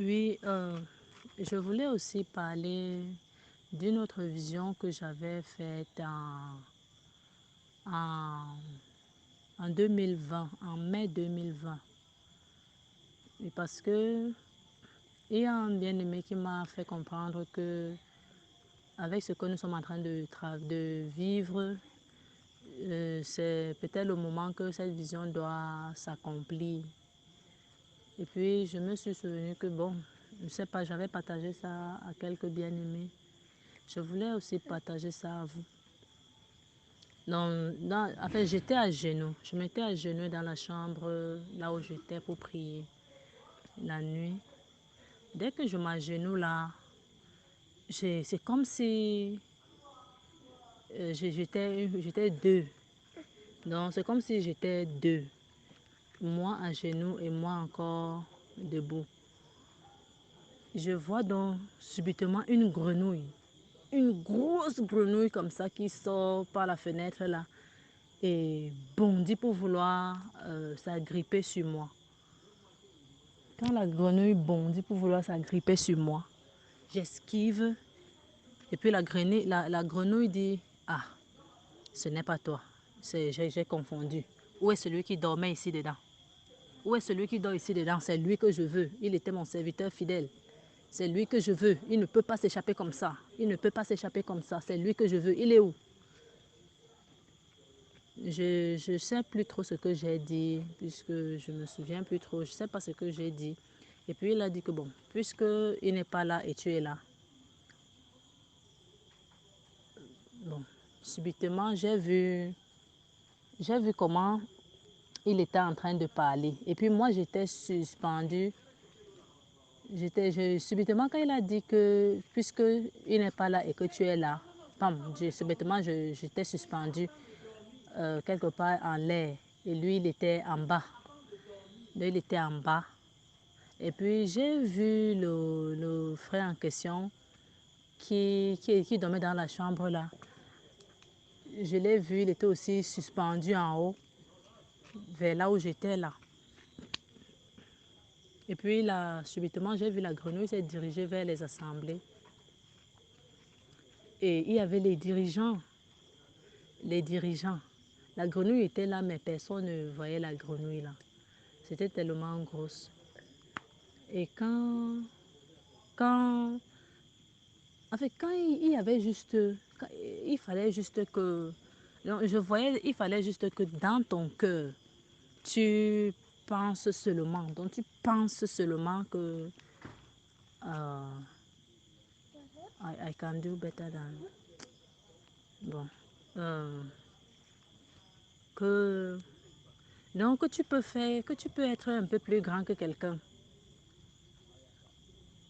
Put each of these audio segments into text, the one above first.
Oui, je voulais aussi parler d'une autre vision que j'avais faite en, en 2020, en mai 2020. Et parce que il y a un bien-aimé qui m'a fait comprendre que avec ce que nous sommes en train de vivre, c'est peut-être le moment que cette vision doit s'accomplir. Et puis, je me suis souvenu que, bon, je ne sais pas, j'avais partagé ça à quelques bien-aimés. Je voulais aussi partager ça à vous. En fait, j'étais à genoux. Je m'étais à genoux dans la chambre, là où j'étais pour prier la nuit. Dès que je m'agenouille là, c'est comme si j'étais deux. Donc, c'est comme si j'étais deux. Moi à genoux et moi encore debout. Je vois donc subitement une grenouille. Une grosse grenouille comme ça qui sort par la fenêtre là et bondit pour vouloir s'agripper sur moi. Quand la grenouille bondit pour vouloir s'agripper sur moi, j'esquive et puis la grenouille dit « Ah, ce n'est pas toi, j'ai confondu. Où est celui qui dormait ici dedans? Où est celui qui dort ici dedans? C'est lui que je veux. Il était mon serviteur fidèle. C'est lui que je veux. Il ne peut pas s'échapper comme ça. Il ne peut pas s'échapper comme ça. C'est lui que je veux. Il est où? » Je ne sais plus trop ce que j'ai dit, puisque je ne me souviens plus trop. Je ne sais pas ce que j'ai dit. Et puis il a dit que bon, puisqu'il n'est pas là et tu es là. Bon, subitement, j'ai vu comment il était en train de parler. Et puis moi, j'étais suspendue. Subitement, quand il a dit que puisqu'il n'est pas là et que tu es là, subitement, j'étais suspendue quelque part en l'air. Et lui, il était en bas. Lui, il était en bas. Et puis, j'ai vu le frère en question qui dormait dans la chambre là. Je l'ai vu, il était aussi suspendu en haut, vers là où j'étais là. Et puis là, subitement, j'ai vu la grenouille s'est dirigée vers les assemblées. Et il y avait les dirigeants. Les dirigeants. La grenouille était là, mais personne ne voyait la grenouille là. C'était tellement grosse. Et quand, quand il y avait juste, il fallait juste que, donc je voyais, il fallait juste que dans ton cœur, tu penses seulement, donc tu penses seulement que I can do better than, bon, euh, que, donc que tu peux faire, que tu peux être un peu plus grand que quelqu'un.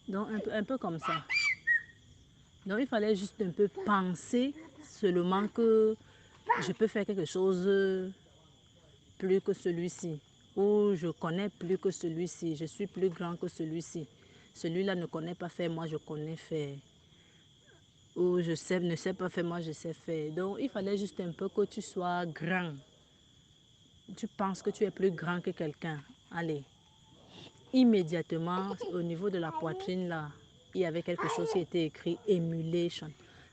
Donc un peu comme ça. Donc il fallait juste un peu penser seulement que je peux faire quelque chose plus que celui-ci, ou je connais plus que celui-ci, je suis plus grand que celui-ci. Celui-là ne connaît pas faire, moi je connais faire. Ou ne sais pas faire, moi je sais faire. Donc il fallait juste un peu que tu sois grand. Tu penses que tu es plus grand que quelqu'un. Allez, immédiatement au niveau de la poitrine là, il y avait quelque chose qui était écrit emulation.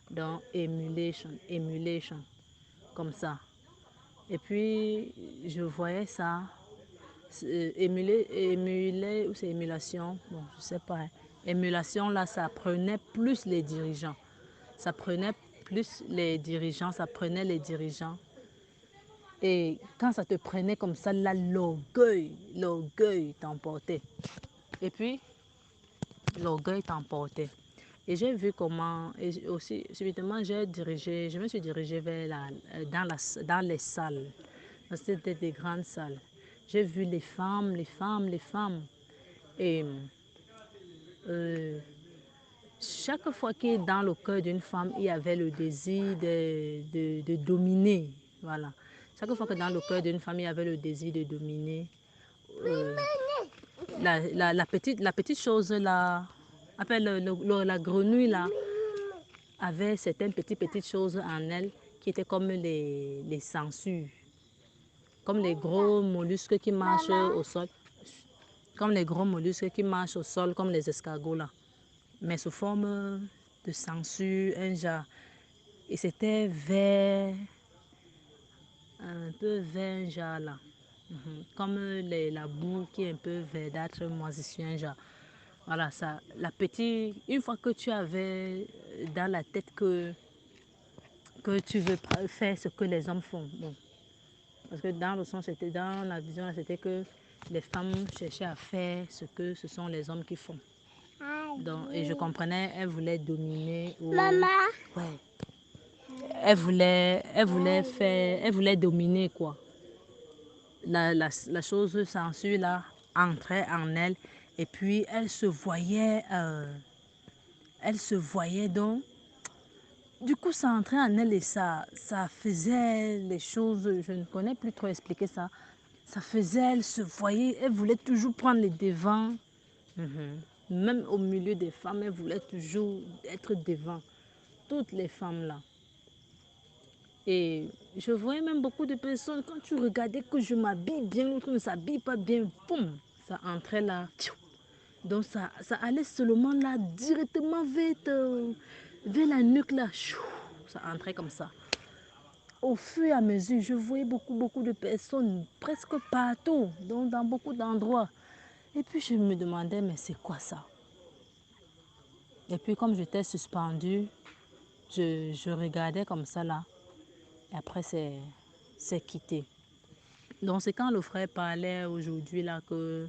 Donc emulation, emulation, comme ça. Et puis je voyais ça. Émuler ou c'est émulation, bon, je sais pas. Hein. Émulation, là, ça prenait plus les dirigeants. Ça prenait plus les dirigeants, ça prenait les dirigeants. Et quand ça te prenait comme ça, là, l'orgueil t'emportait. Et puis, l'orgueil t'emportait. Et j'ai vu comment, et aussi, subitement, je me suis dirigée vers dans les salles. C'était des grandes salles. J'ai vu les femmes, les femmes, les femmes. Et chaque fois que dans le cœur d'une femme, il y avait le désir de dominer. Voilà. Chaque fois que dans le cœur d'une femme, il y avait le désir de dominer, euh, la petite chose là, appelle la grenouille là, avait certaines petites choses en elle qui étaient comme les sangsues, comme les gros mollusques qui marchent au sol. comme les gros mollusques qui marchent au sol, comme les escargots là, mais sous forme de sangsue, un genre. Et c'était vert, un peu vert genre là. Comme la boue qui est un peu verdâtre, moisissure, un genre. Voilà, ça, une fois que tu avais dans la tête que tu veux faire ce que les hommes font, bon, parce que dans le sens, c'était dans la vision, c'était que les femmes cherchaient à faire ce que ce sont les hommes qui font. Donc, et je comprenais, elles voulaient dominer. Maman. Ouais. Elle voulait dominer quoi. La chose sensuelle là entrait en elle et puis elle se voyait donc. Du coup, ça entrait en elle et ça faisait les choses, je ne connais plus trop expliquer ça. Ça faisait, elle se voyait, elle voulait toujours prendre les devants. Même au milieu des femmes, elle voulait toujours être devant. Toutes les femmes là. Et je voyais même beaucoup de personnes, quand tu regardais que je m'habille bien, l'autre ne s'habille pas bien, boum, ça entrait là. Donc ça allait seulement là, directement vers la nuque là. Ça entrait comme ça. Au fur et à mesure, je voyais beaucoup de personnes, presque partout, donc dans beaucoup d'endroits. Et puis je me demandais, mais c'est quoi ça? Et puis comme j'étais suspendue, je regardais comme ça là. Et après, c'est quitté. Donc c'est quand le frère parlait aujourd'hui là que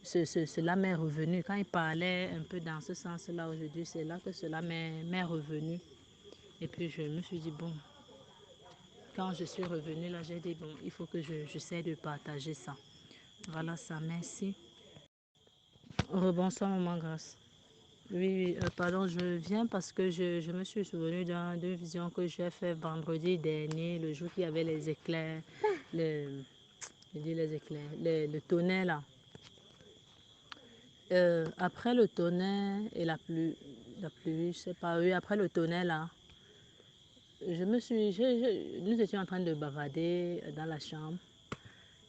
cela m'est revenu. Quand il parlait un peu dans ce sens-là aujourd'hui, c'est là que cela m'est revenu. Et puis je me suis dit, bon, quand je suis revenue là, j'ai dit, bon, il faut que j'essaie de partager ça. Voilà ça, merci. Rebonsoir, maman Grâce. Oui, pardon, je viens parce que je me suis souvenue d'une vision que j'ai fait vendredi dernier, le jour qu'il y avait les éclairs, je dis les éclairs, le tonnerre là. Après le tonnerre et la pluie, je sais pas, oui, après le tonnerre là, nous étions en train de bavarder dans la chambre.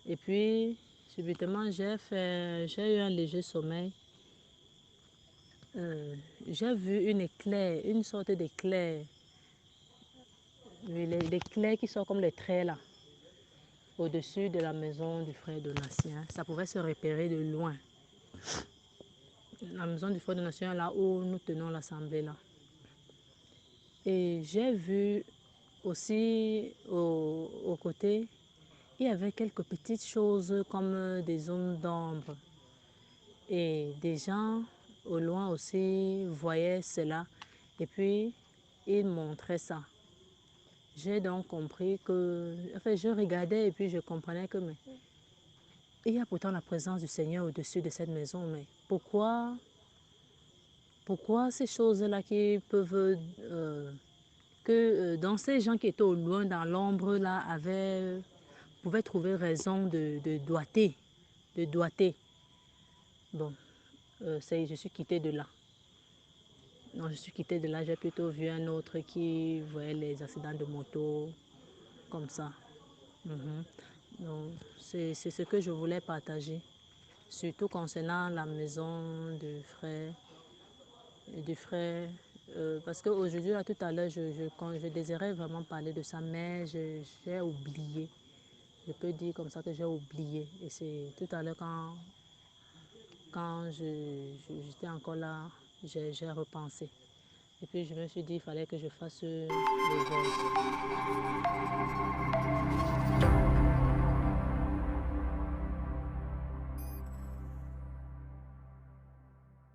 Et puis, subitement, j'ai eu un léger sommeil. J'ai vu une sorte d'éclair. L'éclair qui sont comme les traits là, au-dessus de la maison du frère Donatien. Ça pouvait se repérer de loin. La maison du frère Donatien, là où nous tenons l'assemblée là. Et j'ai vu aussi au côté, il y avait quelques petites choses comme des zones d'ombre. Et des gens au loin aussi voyaient cela. Et puis, ils montraient ça. J'ai donc compris que... Enfin, je regardais et puis je comprenais que... Mais, il y a pourtant la présence du Seigneur au-dessus de cette maison. Mais pourquoi ces choses-là qui peuvent... dans ces gens qui étaient au loin, dans l'ombre, là, pouvaient trouver raison de doiter. De doiter. Bon, je suis quittée de là. Non, je suis quittée de là, j'ai plutôt vu un autre qui voyait les accidents de moto, comme ça. Donc, c'est ce que je voulais partager, surtout concernant la maison du frère, parce qu'aujourd'hui, là, tout à l'heure, je désirais vraiment parler de ça, mais j'ai oublié. Je peux dire comme ça que j'ai oublié. Et c'est tout à l'heure quand j'étais encore là, j'ai repensé. Et puis je me suis dit qu'il fallait que je fasse le vol.